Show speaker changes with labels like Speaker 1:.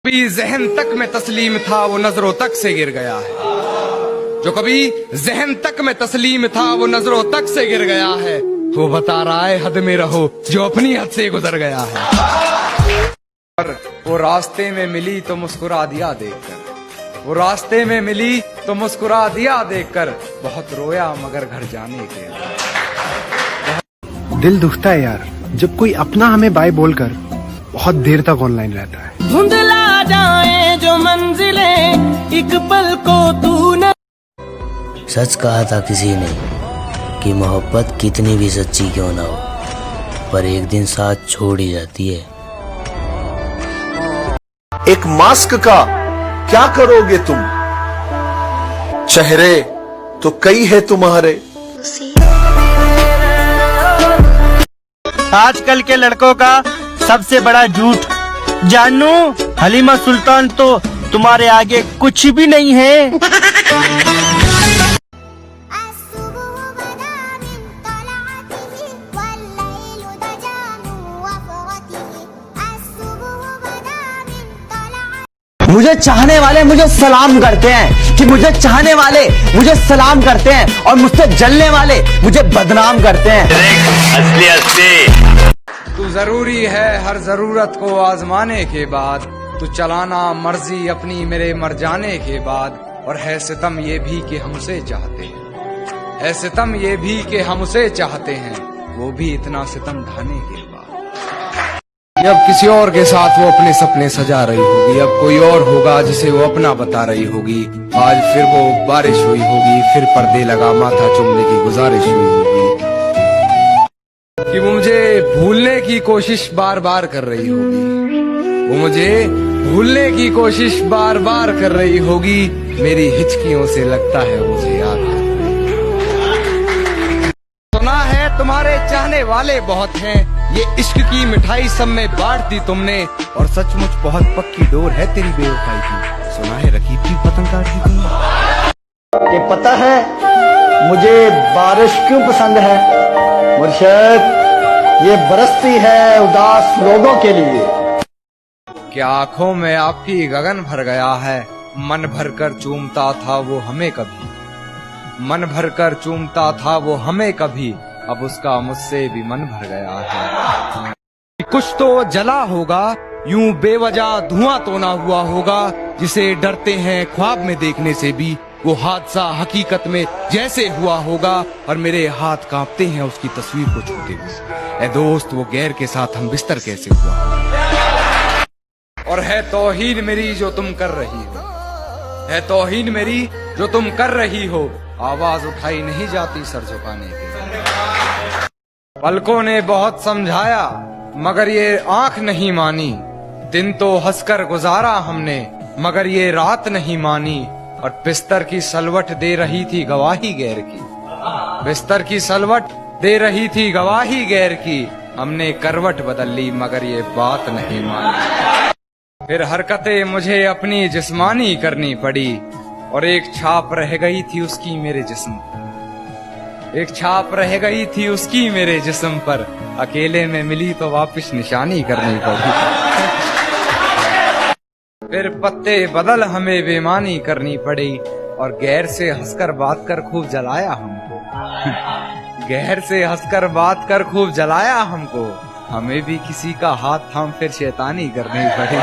Speaker 1: कभी जहन तक में तस्लीम था वो नजरों तक से गिर गया है। जो कभी जहन तक में तस्लीम था वो नजरों तक से गिर गया है। वो बता रहा है हद में रहो जो अपनी हद से गुजर गया है। और वो रास्ते में मिली तो मुस्कुरा दिया देखकर, वो रास्ते में मिली तो मुस्कुरा दिया देखकर। बहुत रोया मगर घर जाने के
Speaker 2: दिल दुखता है यार जब कोई अपना हमें बाय बोलकर बहुत देर तक ऑनलाइन रहता है।
Speaker 3: धुंधला जाए जो मंजिलें एक पल को तू न।
Speaker 4: सच कहा था किसी ने कि मोहब्बत कितनी भी सच्ची क्यों ना हो पर एक दिन साथ छोड़ ही जाती है।
Speaker 5: एक मास्क का क्या करोगे तुम, चेहरे तो कई है तुम्हारे।
Speaker 6: आजकल के लड़कों का सबसे बड़ा झूठ, जानू हलीमा सुल्तान तो तुम्हारे आगे कुछ भी नहीं है।
Speaker 7: मुझे चाहने वाले मुझे सलाम करते हैं कि मुझे चाहने वाले मुझे सलाम करते हैं और मुझसे जलने वाले मुझे बदनाम करते हैं।
Speaker 4: असली
Speaker 1: तू जरूरी है हर जरूरत को आजमाने के बाद। तू चलाना मर्जी अपनी मेरे मर जाने के बाद। और है सितम ये भी कि हम उसे चाहते हैं, है सितम ये भी कि हम उसे चाहते हैं, वो भी इतना सितम ढाने के बाद। अब किसी और के साथ वो अपने सपने सजा रही होगी, अब कोई और होगा जिसे वो अपना बता रही होगी। आज फिर वो बारिश हुई होगी, फिर पर्दे लगा माथा चूमने की गुजारिश हुई होगी कि वो मुझे भूलने की कोशिश बार बार कर रही होगी, वो मुझे भूलने की कोशिश बार बार कर रही होगी। मेरी हिचकियों से लगता है वो मुझे याद कर रही होगी। सुना है तुम्हारे चाहने वाले बहुत हैं, ये इश्क की मिठाई सब में बांट दी तुमने। और सचमुच बहुत पक्की डोर है तेरी बेवफाई की, सुना है रकीब की पतंग काट दी तुमने।
Speaker 7: ये पता है मुझे बारिश क्यों पसंद है मुर्शद, ये बरसती है उदास लोगों के लिए।
Speaker 1: क्या आंखों में आपकी गगन भर गया है, मन भरकर चूमता था वो हमें कभी, मन भरकर चूमता था वो हमें कभी। अब उसका मुझसे भी मन भर गया है। कुछ तो जला होगा, यूं बेवजह धुआं तो ना हुआ होगा, जिसे डरते हैं ख्वाब में देखने से भी वो हादसा हकीकत में जैसे हुआ होगा। और मेरे हाथ कांपते हैं उसकी तस्वीर को छूते हुए। ए दोस्त वो गैर के साथ हम बिस्तर कैसे हुआ होगा। और है तौहीन मेरी जो तुम कर रही हो, है तौहीन मेरी जो तुम कर रही हो। आवाज उठाई नहीं जाती सर झुकाने के। पलकों ने बहुत समझाया मगर ये आंख नहीं मानी। दिन तो हंसकर गुजारा हमने मगर ये रात नहीं मानी। और बिस्तर की सलवट दे रही थी गवाही गैर की, बिस्तर की सलवट दे रही थी गवाही गैर की। हमने करवट बदल ली मगर ये बात नहीं मानी। फिर हरकतें मुझे अपनी जिस्मानी करनी पड़ी और एक छाप रह गई थी उसकी मेरे जिस्म, एक छाप रह गई थी उसकी मेरे जिस्म पर। अकेले में मिली तो वापस निशानी करनी पड़ी। फिर पत्ते बदल हमें बेमानी करनी पड़ी और गैर से हंसकर बात कर खूब जलाया हमको। गैर से हंसकर बात कर खूब जलाया हमको। हमें भी किसी का हाथ थाम फिर शैतानी करनी पड़ी।